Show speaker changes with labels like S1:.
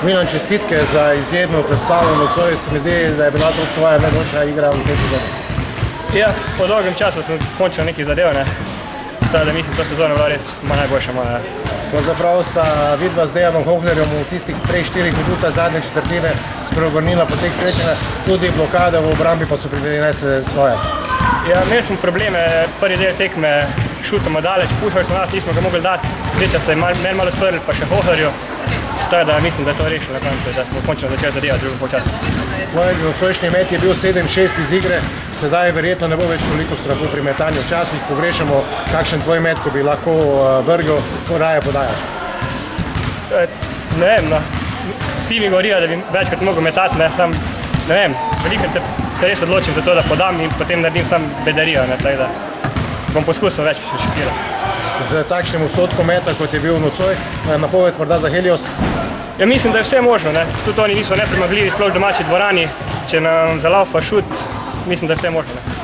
S1: Milan, čestitke za izjemno predstavo nocoj. Se mi zdi, da je bila to tvoja najboljša igra v tej sezoni.
S2: Ja, po dolgem času sem končal nekaj zadev, ne. Tako da mislim, to sezono bila res najboljša moja.
S1: Pravzaprav sta vidva z Dejanom Hohnerjem v tistih 3-4 minutah zadnje četrtine spreobrnila potek srečanja, tudi blokade v obrambi pa so prinesle svoje.
S2: Ja, imeli smo probleme, prvi del tekme šutamo daleč, pušali smo nas, nismo ga mogli dati, sreča se je meni malo odprli, pa še Hohnerju. Tako da mislim, da je to rešilo na koncu, da smo končno začeli zadevati drugo polčasu.
S1: Tvoj nocojšnji met je bil 7-6 iz igre, sedaj verjetno ne bo več toliko strahu pri metanju. Včasih pogrešamo kakšen tvoj met, ko bi lahko vrgel, ko raje podajaš.
S2: Ne vem, no. Vsi mi govorijo, da bi večkrat mogel metati, ne, sam, ne vem, velikrat se res odločim za to, da podam in potem naredim sam bedarijo, ne, tako da bom poskusil več šutirati.
S1: Z takšnim odstotkom meta, kot je bil nocoj, napoved morda za Helios?
S2: Ja, mislim, da je vse možno, ne. Tudi oni niso nepremagljivi, sploh v domači dvorani. Če nam zalaufa šut, mislim, da je vse možno, ne.